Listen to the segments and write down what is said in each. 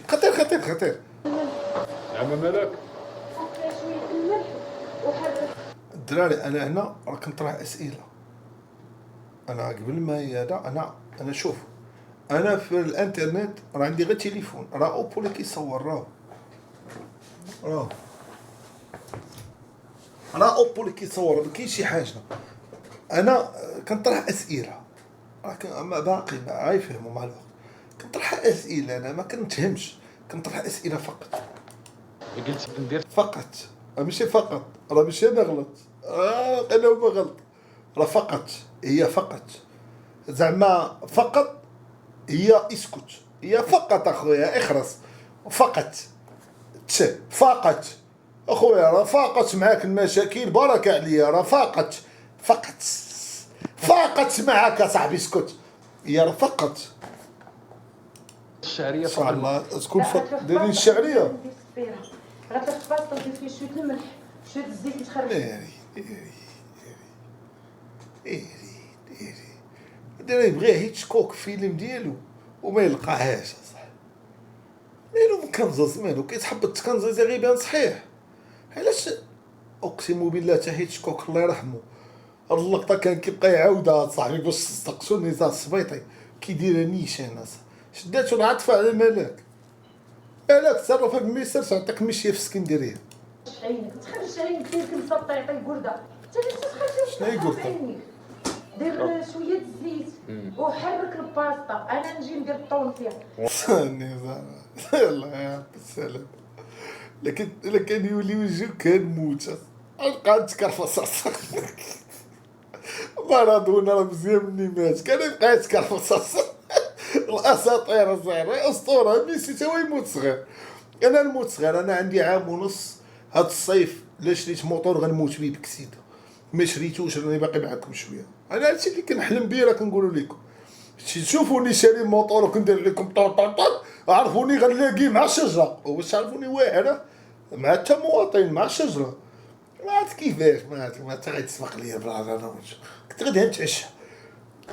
خطير خطير خطير. عم مالك؟ الدراري انا هنا راه كنطرح اسئله. انا قبل ما هذا انا شوف، انا في الانترنت راه عندي غير تليفون، راه اوبو اللي كيصور، راه اوبو اللي كيصور، ما كاينش شي حاجه. انا كنطرح اسئله، اما باقي ما غايفهموا مع الوقت. كنطرح اسئله، انا ما كنتهمش، كنطرح اسئله فقط. قلت ندير فقط، ماشي فقط، راه ماشي انا غلط، انا هو غلط، راه فقط، هي فقط، زعما فقط، هي اسكت، هي فقط اخويا اخرس، فقط، فقط اخويا، راه فاقت معاك المشاكل، بارك عليا، راه فقط معاك صاحبي، اسكت، هي راه فقط. الشعريه ان شاء فوق الله تكون ديري الشعريه. غتخبط تضيف فيه شويه الملح شويه الزيت اللي تخرج. ديري يبغي هيتشكوك فيلم ديالو وما يلقاهاش اصاحبي، مالو مكنزز، مالو كيتحب تكنزز غيبان صحيح. علاش؟ اقسم بالله تا هيتشكوك الله يرحمه، هاد اللقطه كان كيبقى يعاودها صاحبي باش تصدق شو نزار السبيطي كيدير نيشان، شداتو العطف على ملاك، ملاك تصرف بميسرش عطاك مشيه في اسكندريه. عينك ما تخرجش عينك، دير كنصه طيطي قرده حتى اللي تخرج شنو هي قردة؟ عينك. دير شويه الزيت وحرك الباسطا، انا نجي ندير الطون فيها. نزار الله يعطيك السلام. لكن يولي وجهك كان موت، القى تكرفص. مارادونا راه مزيان مني مات، كان يبقى يتكرفص. الاساطير صغير، اسطوره، ميسي تا هو يموت صغير. انا نموت صغير، انا عندي عام ونص هاد الصيف، لا شريت موطور غنموت بيه بكسيده، ما شريتوش راني باقي معاكم شويه. انا هادشي اللي كنحلم بيه راه كنقولوا لكم. تشوفوني شاري موطور وكندير لكم طوط طوط طوط، عرفوني غنلاقي مع الشجره، واش تعرفوني واعره مع حتى مواطن مع الشجره. ما عرفت كيفاش، ما غيتسبق ليا بالعرانه، كنت غادي نتعشى.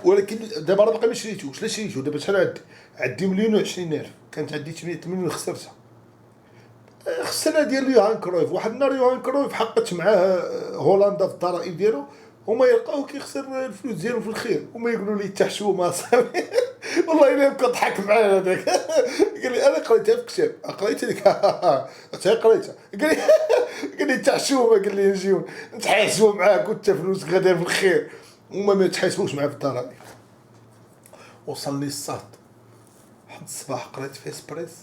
ولكن دابا راه باقي ما شريتوش، لا شريتو دابا شحال عندي مليون و20 الف، كانت عندي 8 مليون خسرتها. خسرنا ديال يوهان كرويف، واحد النهار يوهان كرويف حقت معاه هولندا في الضرائب ديالو، هما يلقاوه كيخسر الفلوس ديالو في الخير، هما يقولوا لي تحشومه صافي. والله الا كنضحك معاه هذاك. قال لي انا قريتها في كتاب، قريت لك. حتى قريتها، قال لي تحشومه، قال لي نجيو نتحاسبوا معاك وانت فلوسك غادا في الخير، هما ما يتحاسبوش معاه في الضرائب. وصلني الصاد، واحد الصباح قريت في اسبريس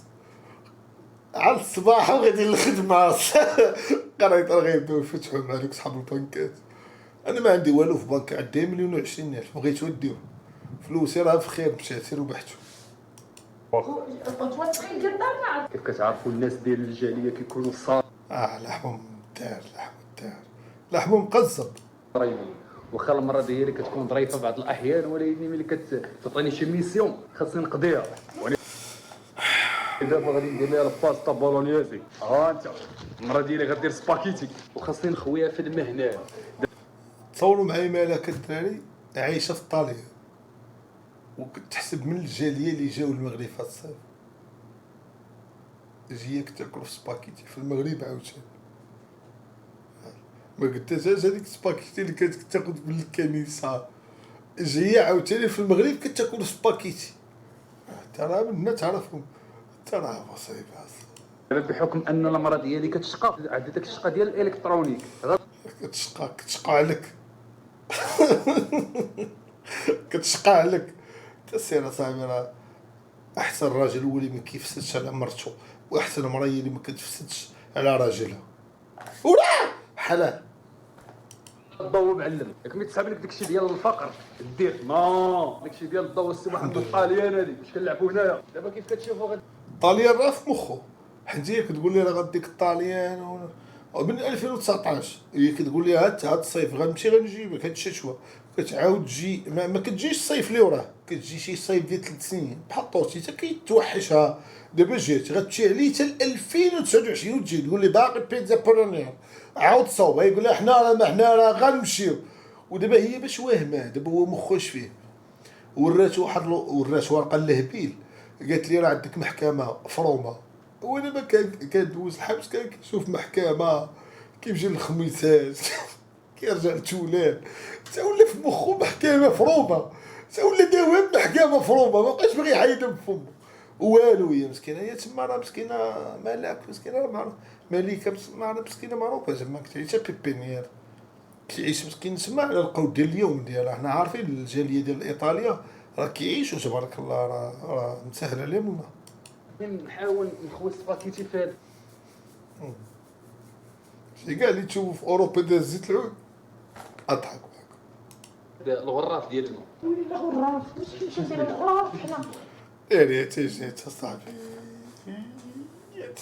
على الصباح وغادي للخدمة. قريت راه غيبداو يفتحوا مع دوك صحاب البنكات. انا ما عندي والو في بنك، عندي مليون وعشرين الف، بغيتو ديو فلوسي راه في خير، مشات سير وبحتو. وتوسخين ديال الدار ما عرفت. كيف كتعرفوا الناس ديال الجاليه كيكونوا لحمهم الدار، لحمهم مقزب. صاريين، واخا المره ديالي كتكون ظريفه بعض الاحيان، ولكن ملي كتعطيني شي ميسيون خاصني نقضيها. دابا غادي ندير ليها الباستا بولونيزي، ها انت المره ديالي غدير سباكيتي، وخاصني نخويها في الماء هنا. تصوروا معايا مالك الدراري عايشه في ايطاليا، وكتحسب من الجاليه اللي جاو المغرب في هاد الصيف، جيك تاكل في سباكيتي في المغرب عاوتاني. ما قلتهاش هذيك السباكيتي اللي كانت تاخذ من الكنيسه، جايه عاوتاني في المغرب كتاكل سباكيتي. ترى منا تعرفهم، ترى مصيبه. بحكم ان المره ديالي كتشقى، عندي داك الشقه ديال الالكترونيك كتشقى عليك. كتشقى عليك. تسير صاحبي، راه احسن راجل هو اللي ما كيفسدش على مرتو، واحسن مراه هي اللي ما كتفسدش على راجلها. ولا حلال. الضوء معلم، ياك ملي تسحب لك داكشي ديال الفقر دير ما داكشي ديال الضوء السي محمد الطاليان هذيك باش كنلعبوا هنايا. دابا كيف كتشوفوا غادي الطاليان راه في مخو، حيت هي كتقول لي راه غديك الطاليان من 2019 هي كتقول لي هاد الصيف غنمشي غنجيبك، هاد الشتوى كتعاود تجي، ما كتجيش الصيف اللي وراه، كتجي شي صيف ديال 3 سنين بحال طوطي حتى كيتوحشها. دابا جات غتمشي عليه حتى 2029 وتجي تقول لي باقي بيتزا بولونيان، عاود صوب يقول لها حنا راه غنمشيو. ودابا هي باش واهمه، دابا هو مخوش فيه، ورات ورقه للهبيل قالت لي راه عندك محكمه في روما. وانا ما كندوز الحبس، كنشوف محكمه كيمشي للخميسات كيرجع لتولان، تا ولا في مخو محكمه في روما، تا ولا داوام محكمه في روما، ما بقاش باغي يعيط من فمو والو. هي مسكينه، هي تما راه مسكينه مالك، مسكينه راه مالكه، مسكينه معروفه زعما كتعيش بيبينيير، كيعيش مسكين تما على القود ديال اليوم ديالها. حنا عارفين الجاليه ديال ايطاليا راه كيعيشوا تبارك الله، راه مسهل عليهم الله. نحاول نخوي سباكيتي في هذا شي كاع اللي تشوفوا في اوروبا داز زيت العود اضحك معاك. الغراف ديالنا. ويلي الغراف واش كيمشي ندير الغراف حنا. يا تيجي صاحبي،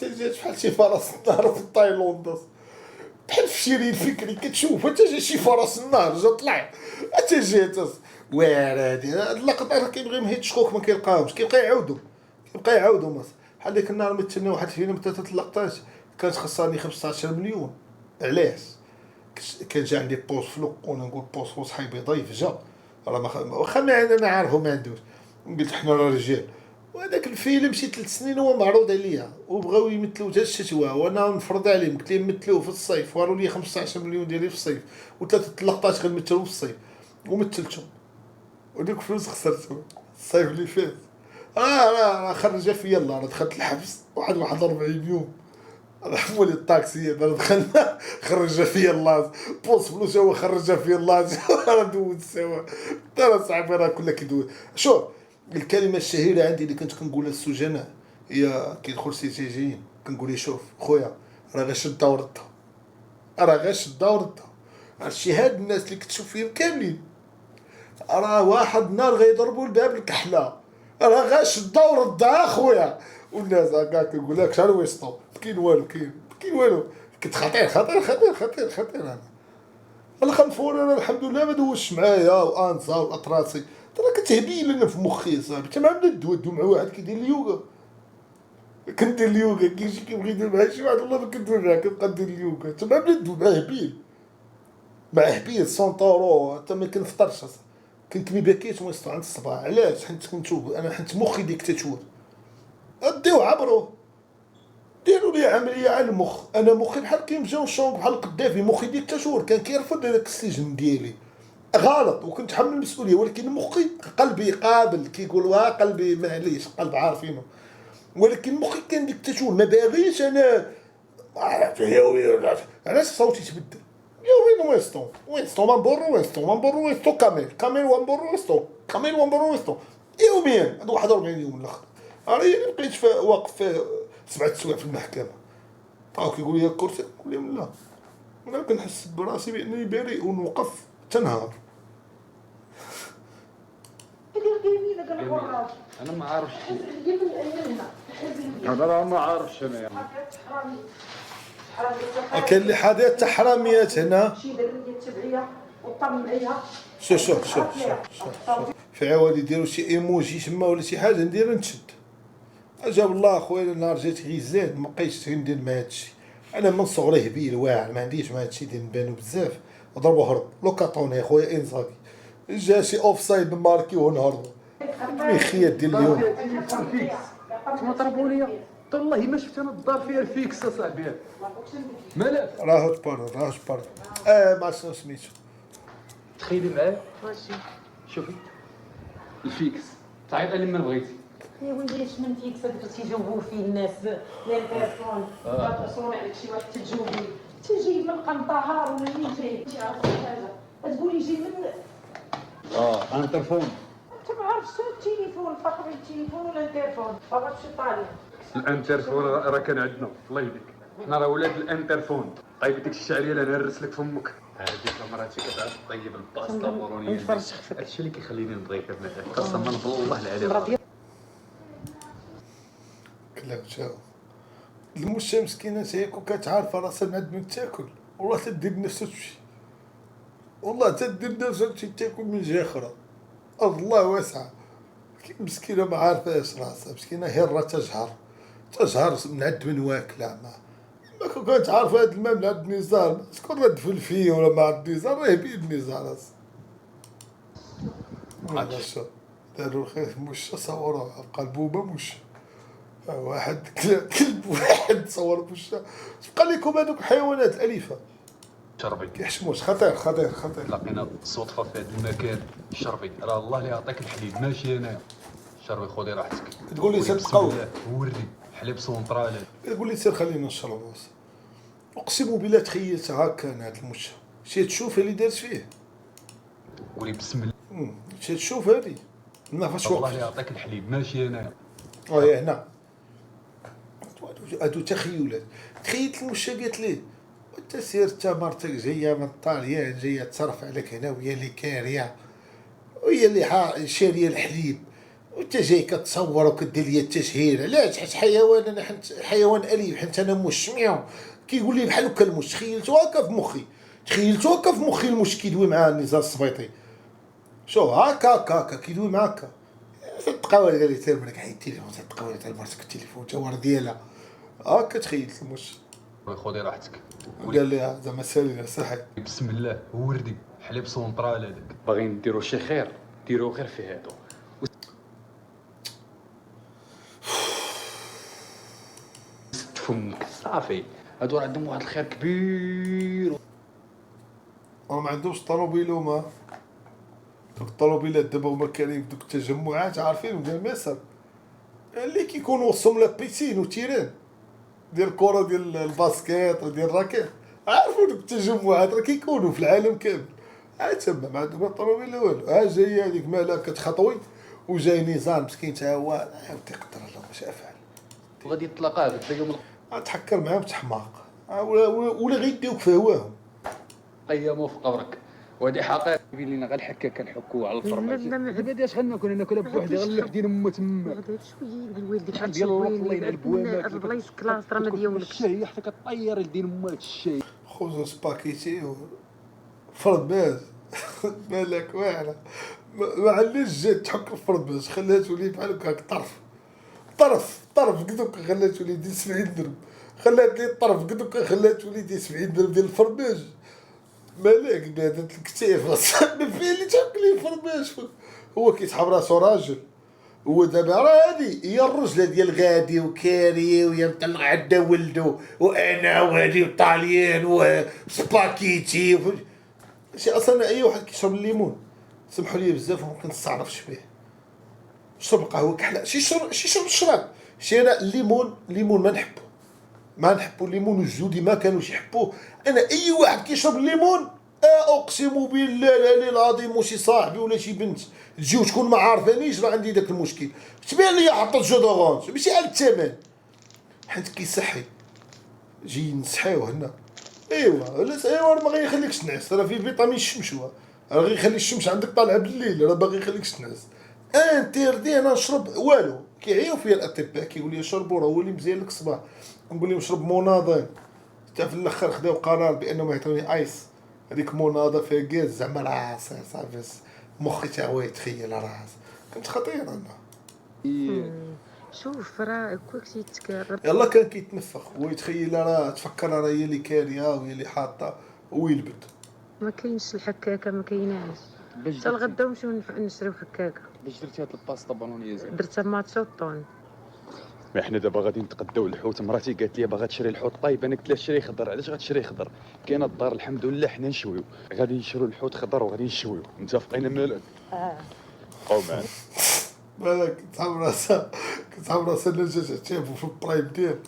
تيجي بحال شي فرس النهار في تايلاند، بحال في شيرين فكري كتشوف حتى جا شي فرس النهار جا طلع حتى جات وارادي. هاد اللقطه راه كيبغي مهيت شكوك ما كيلقاهمش، كيبقى يعاودوا مصر. بحال ديك النهار مثلنا واحد الفيلم من 3 اللقطات كانت خسراني 15 مليون. علاش؟ كان جا عندي بوس فلوق، وانا نقول بوس وصحيبي ضيف جا، راه واخا انا عارفو ما عندوش، قلت حنا راه رجال. وهذاك الفيلم شي 3 سنين هو معروض عليا، وبغاو يمثلوه حتى الشتوى، وانا نفرض عليهم قلت لهم مثلوه في الصيف، وقالوا لي 15 مليون ديالي في الصيف، وثلاثه اللقطات غنمثلهم في الصيف، ومثلتهم وديك فلوس خسرتهم الصيف اللي فات. راه خرج فيا الله، راه دخلت الحبس واحد 41 يوم. حمولي الطاكسي انا دخلنا خرج فيا الله، بوس فلوس هو خرج فيا الله. راه دوز سوا، راه صاحبي راه كلها كيدوز. شوف الكلمه الشهيره عندي اللي كنت كنقولها للسجناء هي كيدخل سيجيين، كنقول شوف خويا راه غير شده ورده، راه غير شده ورده. هادشي هاد الناس اللي كتشوف فيهم كاملين راه واحد النهار غيضربوا الباب الكحله، راه غير شده ورده اخويا. والناس هكا كنقول لك شحال ويسطو كاين والو، كاين والو. كنت خطير انا خلفوني، انا الحمد لله ما دوزش معايا وانسا والاطراسي، ترى كنت هبيل انا في مخي صاحبي. حتى مع بدا ندوي مع واحد كيدير اليوغا، كندير اليوغا كيجي كيبغي يدير معايا شي واحد والله ما كندوي معاه، كنبقى ندير اليوغا. حتى مع بدا ندوي مع هبيل 100 اورو حتى ما كنفطرش، كنت مي باكيت ويسطو عند الصباح. علاش؟ حيت كنشوف انا، حيت مخي ديكتاتور. ديو عبرو، ديروا لي عمليه على المخ. انا مخي بحال كيمشيو الشونك بحال القدافي، مخي ديكتاتور، كان كيرفض هذاك السجن ديالي غلط وكنت حمل المسؤوليه، ولكن مخي قلبي قابل كيقول قلبي معليش قلب عارفينه، ولكن مخي كان ديكتاتور ما باغيش انا. علاش صوتي تبدل؟ وين وينستون مامبورو كامل وامبورو يوميا. هادو 41 يوم الاخر راني بقيت واقف 7 سوايع في المحكمه. كيقول لي الكرسي، نقول لهم لا، انا كنحس براسي بانني بريء ونوقف تنهار. انا ما عارفش، انا انا ما عارفش انا يعني. كاين اللي حاضر حراميات هنا. شي دري ديال التبعيه وطم عليها. شوف في عوالي يديروا شي ايموجي تما ولا شي حاجه ندير نشد. اجاب الله خويا نهار جات غيزاد ما بقيتش ندير مع هادشي. انا من صغري هبيل واعر ما عنديش مع هادشي ديال نبانو بزاف. ضربوا هرب لوكاطوني يا خويا انصافي، جا شي اوف سايد ماركي ونهربوا. ميخيات ديال اليوم ما ضربوا لي والله ما شفت انا الدار فيها الفيكس اصاحبي. مالك راه تبار ما سميتو. تخيلي معايا شوفي الفيكس تعيط لي من بغيتي. يا ولدي اش من فيك صدق تيجاوبوا فيه الناس التليفون صون عليك شي واحد تجاوبي تجي من قنطهار ولا منين جاي شي عارف شي حاجه تقولي جاي من انترفون. انت ما عارفش التليفون فقط التليفون ولا التليفون فقط شي طالع الانترفون راه كان عندنا الله يهديك، حنا راه ولاد الانترفون. طيب ديك الشعريه اللي نهرس لك فمك. هذيك مراتي كتعرف طيب الباستا مورونيه، هادشي اللي كيخليني نبغيك بنادم قسما بالله العلي. كلاو جاو المشا مسكينه تاكل كتعرف راسها معدم تاكل والله تدير نفسها تمشي، والله تدير نفسها تمشي تاكل من جهه اخرى. الله واسعه مسكينه ما عارفاش راسها، مسكينه هره تجهر منعدم واكله. ما كنت عارف هذا الماء من عند النزار، شكون راه دفن فيه ولا مع النزار راه بيد النزار داروا خير مش صوروها قلبوبة مش واحد كلب واحد صور مش بقى لكم هذوك الحيوانات الأليفة شربي كيحشموش خطير خطير خطير. لقينا صدفه في هذا المكان. شربي راه الله اللي يعطيك الحليب ماشي انا. شربي خذي راحتك. تقول لي سير تقوي وري حليب سونطرال. تقول لي سير خلينا نشربوا. اقسم بالله تخيلت هكا انا هاد المشة شي تشوف اللي دارت فيه. قولي بسم الله. شي تشوف هادي نفس الله وقت اللي يعطيك الحليب ماشي انا. هنا هادو تخيلات. تخيلت المشة قالت ليه وانت سير تا مرتك جايه من طاليان جايه تصرف عليك هنا وهي اللي كاريه وهي اللي شاريه الحليب وانت جاي كتصور وكدير لي التشهير. علاش؟ حيت حيوان انا حيوان اليف حيت انا مش سمعو كيقول لي بحال هكا المش. تخيلتو هكا في مخي المش كيدوي مع النزار السبيطي. شو هكا كيدوي مع هكا تلقاو قال لي سير منك حيد التليفون تلقاو تاع مرتك التليفون تا ورا ديالها هكا. تخيلت المش خذي راحتك. قال لي زعما سالي صحي بسم الله وردي حليب سونطرال هذاك. باغيين نديرو شي خير ديرو غير في هادو. فمك صافي هادو راه عندهم واحد الخير كبير. ما عندهمش طوموبيل هما دوك الطوموبيلات دابا هما كاينين دوك التجمعات عارفين ديال مصر اللي كيكونوا وسطهم لا بيسين وتيران ديال الكره ديال الباسكيت وديال الراكيت. عارفوا دوك التجمعات راه كيكونوا في العالم كامل. تما ما عندهم الطوموبيل لا والو. جايه هذيك مالها كتخطوي وجاي نظام مسكين تا هو عاود يقدر الله واش افعل وغادي يطلقها في يوم تحكر معاهم تحماق ولا غيديوك في هواهم. ايامو في قبرك. وهادي حقيقه بين لينا غير الحكا كنحكوه على الفرماج. دابا داش خلينا كنا ناكلها بوحدي غير اللي وحدين امه تما. غدا شويه قال والديك شحال ديال الوقت الله يلعن البوامات. البلايص كلاس راه ما ديالكش. الشاي حتى كطير لدين امك الشاي. خوزو سباكيتي فرماج مالك واعره ما عليش جات تحك الفرماج خليها تولي بحال هكاك طرف قدوك خليها تولي ديال 70 درهم. خلات لي الطرف قدوك خلات تولي ديال 70 درهم ديال الفرماج. مالك بهذا الكتيف ما فيه اللي تحك لي الفرماج. هو كيسحب راسو راجل. هو دابا راه هادي هي الرجله ديال غادي وكاري ويا مطلع عدا ولدو وانا وهادي وطاليان وسباكيتي شي اصلا اي واحد كيشرب الليمون سمحوا لي بزاف ممكن نستعرفش به. شرب قهوه كحله شي شرب الشراب. شي انا الليمون ما نحبو الليمون والجودي ما كانوش يحبوه. انا اي واحد كيشرب الليمون اقسم بالله العلي العظيم وشي صاحبي ولا شي بنت تجي وتكون ما عارفانيش راه عندي داك المشكل. تبان لي حطيت جودورونت ماشي على الثمن حيت كيصحي جي نصحيوه هنا. ايوا ما غيخليكش تنعس راه فيه فيتامين الشمس راه غيخلي الشمس عندك طالعه بالليل راه باغي يخليكش تنعس. انتردي انا نشرب والو كيعيو فيا الاطباء كيقول لي شربوا راه هو اللي مزيان لك الصباح. كنقول لهم شرب مناضل حتى في الاخر خداو قرار بانهم يعطوني ايس. هذيك مناضه فيها غاز زعما راه صافي مخي تا هو يتخيل راه كنت خطير انا. شوف راه كلشي يتكرر. يلا كان كيتنفخ ويتخيل راه تفكر راه هي اللي كاريه وهي اللي حاطه ويلبد. ما كاينش الحكاكه ما كايناش حتى الغدا نمشيو نشريو حكاكه. باش درتي هاد الباستا بالونيز درتها ماتشو طون. ما حنا دابا غادي نتغداو الحوت. مراتي قالت لي باغا تشري الحوت طايب. انا قلت لها شري خضر. علاش غتشري خضر؟ كاينه الدار الحمد لله حنا نشويو. غادي نشرو الحوت خضر وغادي نشويو. متفقين مالك؟ او مان بالك كتحب راسها نجات عتابو في البرايم ديال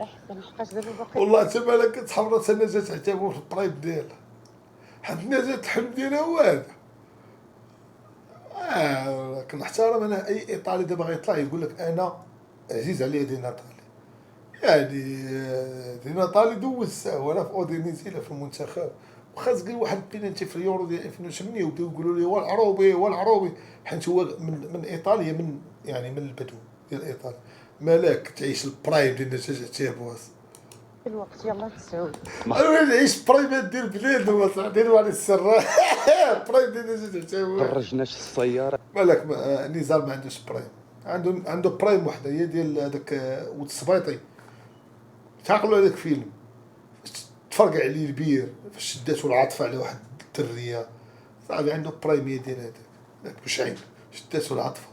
احسن لحقاش دابا باقي والله حتى بالك كتحب راسها نجات عتابو في البرايم ديالها. حيت نجات الحلم ديالها هو هذا. كنحترم انا اي ايطالي دابا غيطلع يقول لك انا عزيز عليا دي ناتالي. يعني دي ناتالي دوز وانا في اودينيزي في المنتخب وخاص قال واحد بينالتي في اليورو ديال 2008 وبداو يقولوا لي والعروبي حيت هو من ايطاليا من يعني من البدو ديال ايطاليا. مالك تعيش البرايم ديال نتاج عتابواس الوقت يلا تسعود. انا نعيش برايمات ديال البلاد هو ديروا على السر برايم ديال نتاج عتابواس. خرجناش السياره. مالك نزار ما عندوش برايم. عنده برايم وحده هي ديال هذاك ولد السبيطي. تعقلوا هذاك فيلم تفرقع عليه البير فاش شداتو العاطفه على واحد الدريه صافي عنده برايم هي ديال هذاك بشعيب شداتو العاطفه.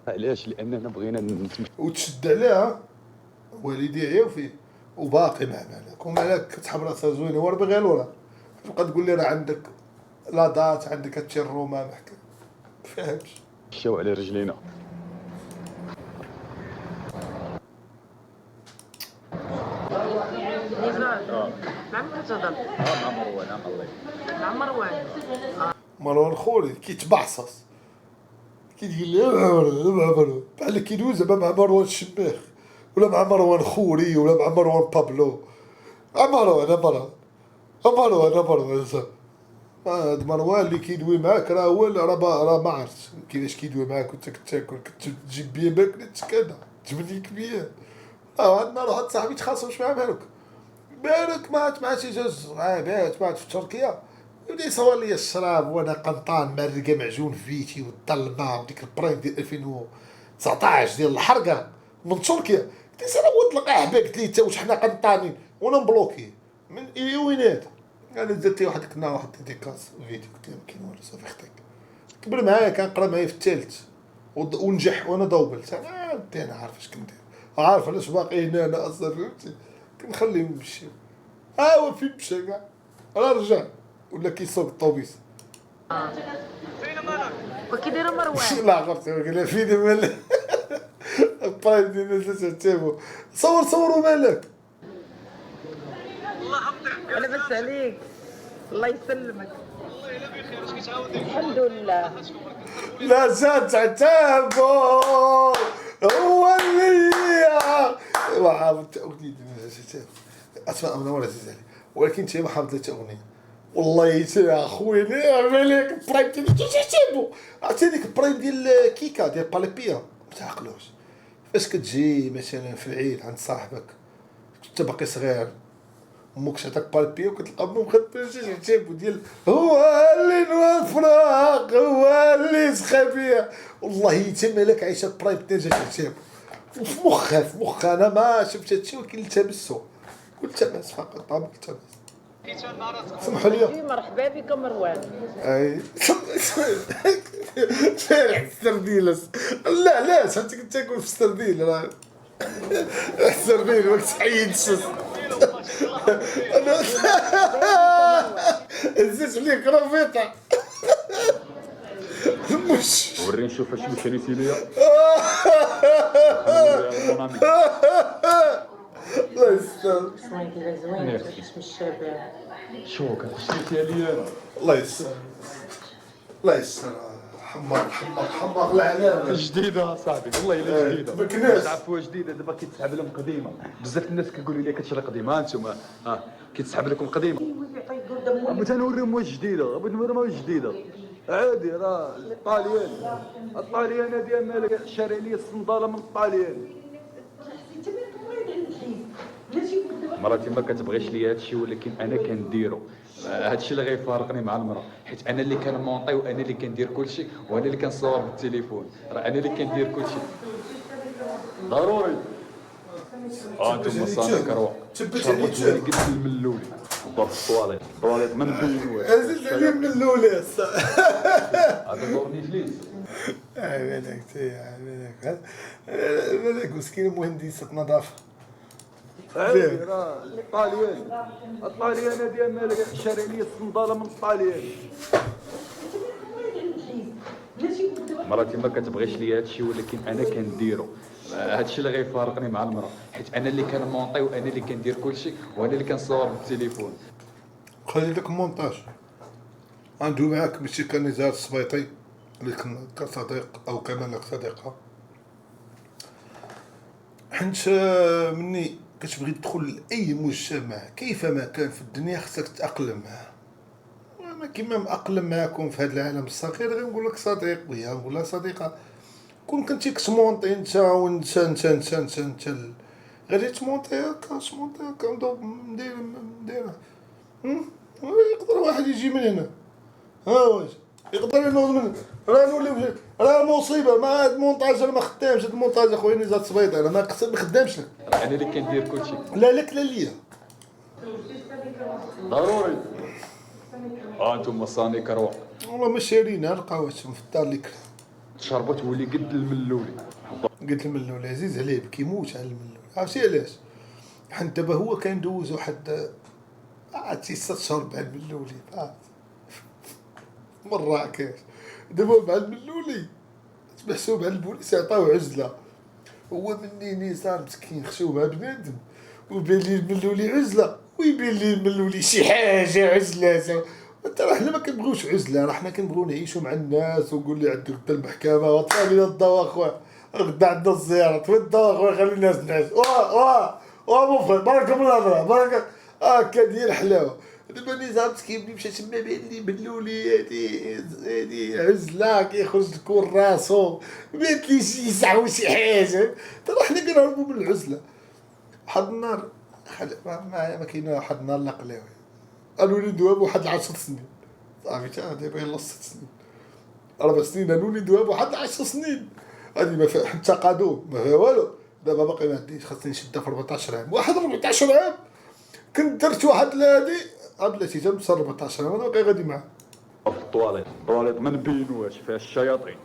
علاش؟ لاننا بغينا وتشد عليها والدي عياو فيه وباقي مع مالك، ومالك كتحب راسها زوينه ورا باغي الورا، تبقى تقول لي راه عندك لا دات، عندك هادشي الروما ما فهمش. نمشيو على رجلينا. نزار مع من كتهضر؟ مع مروان. مع مروان. مروان خوري كيتبعصص كيقول لي بحال كيدوز زعما مع مروان الشماخ ولا مع مروان خوري ولا مع مروان بابلو. مروان هاد مروان اللي كيدوي معاك راه هو راه ما عرفتش كيفاش كيدوي معاك وانت كتاكل كتجيب بيه ماكله تكادا تبنيك بيه. عندنا واحد صاحبي تخاصمش مع بالك مات شي جوج عامات مات في تركيا، يبدا يصور لي الشراب وانا قنطان مرقه معجون فيتي والظلمه وديك البرايم ديال 2019 ديال الحرقه من تركيا. قلت له انا ولد القحبه، قلت لي انت واش حنا قنطانين وانا مبلوكي من وين هذا؟ انا درت واحد كنا واحد ديكاس فيديو قلت له ما كاين والو صافي خطيك. كبر معايا كنقرا معايا في الثالث ونجح وانا دوبلت. انا عارف اش كندير، عارف علاش باقي هنا انا اصلا فهمتي، كنخليهم يمشيو. هو فين مشى كاع راه رجع ولا كيسوق الطوبيس. وكي داير مروان؟ لا عرفت قال فيني مال البرايم ديال الناس تاتيبو صوروا مالك. انا بس عليك الله يسلمك. الحمد لله. لا زاد تعتابو هو اللي ما عرفت اغنيه اسماء منور عزيز علي، ولكن انت ما حافظت اغنيه والله يا خويا مالك البرايم ديال تعتابو. عرفتي ديك البرايم ديال كيكا ديال باليبيا ما تعقلوش. فاش كتجي مثلا في العيد عند صاحبك انت باقي صغير امك تعطيك بالبي وكتلقى امك مخدمه شي تعتابو ديال هو اللي نوى الفراق هو اللي سخى بيا. والله يتم لك عايشه برايم تنجا تعتابو وفي مخها انا ما شفت هادشي ولكن التمسو قلت تمس فقط طابق التمس. سمحوا لي. مرحبا بك مروان. اي شارع السرديلس. لا حتى كنت تاكل في السرديل راه السرديل وقت حيد الشمس. انا زدت ليك رافيطه مش وريني نشوف واش شريتي ليا. الله يستر. صايبه زوينه تحس بالشباب. شو كنت شريتيها ليا انا؟ الله يستر حمار العلامه جديده صاحبي والله الا جديده. ما كناش تعرفوها جديده دابا كيتسحب لهم قديمه. بزاف الناس كيقولوا لي كتشري قديمه انتم كيتسحب لكم قديمه. بغيت نوريهم واش جديده، بغيت نوريهم واش جديده عادي. راه الطاليان ديال مالك شاري لي الصنداله من الطاليان. مراتي ما كتبغيش ليا هادشي ولكن انا كنديرو. هادشي اللي غيفارقني مع المراه، حيت انا اللي كنمونطي وانا اللي كندير كلشي وانا اللي كنصور بالتليفون. راه انا اللي كندير كلشي ضروري. انتم صانع كروع شربت لي قد الملولي ضرب الطواليط ما نبين والو. زيد عليا من الاولى هذا دورني جليس. بالك مسكين مهندسة نظافة. عادي راه الطاليان ديال مالك شاري لي الصنداله من الطاليان. مراتي ما كتبغيش ليا هادشي ولكن انا كنديرو. هادشي اللي غيفارقني مع المراه، حيت انا اللي كنمونطي وانا اللي كندير كلشي وانا اللي كنصور بالتليفون. خلي لك مونتاج عنده معاك ماشي كنزار السبيطي اللي كصديق او كمان لك صديقه، حيت مني كتبغي تدخل لاي مجتمع كيفما كان في الدنيا خصك تتاقلم معاه. وانا كيما مأقلم معاكم في هذا العالم الصغير غنقول لك صديق ويا ولا صديقه. كون كنتي كتمونطي انت انت غادي تمونطي هكا ندير يقدر واحد يجي من هنا واش يقدر ينوض من راه نولي راه مصيبه. ما هاد المونتاج ما خدامش. هاد المونتاج اخويا نزات صبيط انا ما خدامش لك. انا اللي كندير كلشي. لا لك لا ليا ضروري. انتم صاني كروع والله ما شارينا القهوه في الدار اللي كنا تشربو تولي قد الملولي. قلت الملول عزيز عليه كيموت على الملول. عرفتي علاش؟ حنا دابا هو كان دوز واحد عرفتي 6 شهور مع الملولي مراكش. دابا مع الملولي محسوب على البوليس عطاوه عزله. هو منين صار مسكين خشوه مع بنادم وبان لي الملولي عزله ويبين لي الملولي شي حاجه عزله. انت راه حنا ما كنبغيوش عزله، راه حنا كنبغيو نعيشوا مع الناس. وقول لي عندك غدا المحكمه وطلع لي الضوا اخويا، غدا عندنا الزياره فين الضوا اخويا، خلي الناس نعيش. واه مفرد بارك الله بارك هكا ديال الحلاوه. دابا نزار مسكين مشى تما بان لي ملولي هادي عزله كيخرج لكون راسو، بانت لي شي يسعو شي حاجه. ترى حنا كنهربوا من العزله. واحد النهار ما كاين واحد النهار لقلاوي قالوا لي دواب واحد 10 سنين. صافي تا دابا يلاه 6 سنين 4 سنين قالوا لي دواب واحد 10 سنين. هادي ما فيها حتى قادو ما فيها والو. دابا باقي ما عنديش، خاصني نشدها في 14 عام. واحد 14 عام كنت درت واحد هادي بلاتي تنوصل 14 عام انا باقي غادي معاه. في الطواليت ما نبينوهاش فيها الشياطين.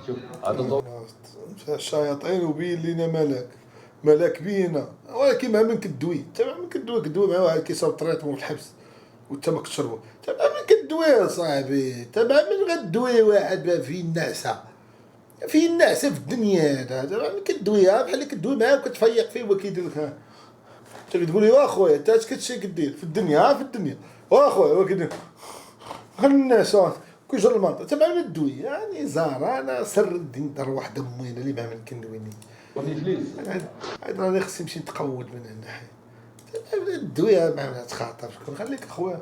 شوف هذا فيها الشياطين وبين لينا ملاك بينا، ولكن مع من كدوي انت مع من كدوي مع واحد كيصاوب طريطمو في الحبس وانت ما كتشربو. انت مع من كدوي صاحبي، انت مع من غدوي واحد فيه النعسه في الدنيا هذا. انت مع من كدويها بحال اللي كدوي معاه وكتفيق فيه هو كيدير لك. انت كتقول لي واخويا انت اش كتشي كدير في الدنيا في الدنيا واخويا هو كيدير الناس كيجر المنطق. انت مع من الدوي يعني زهر. انا سر الدين دار واحد امينه اللي مع من كندويني عاد راني خصني نمشي نتقود من هنا. الدويه ما تخاطرش، خليك اخويا.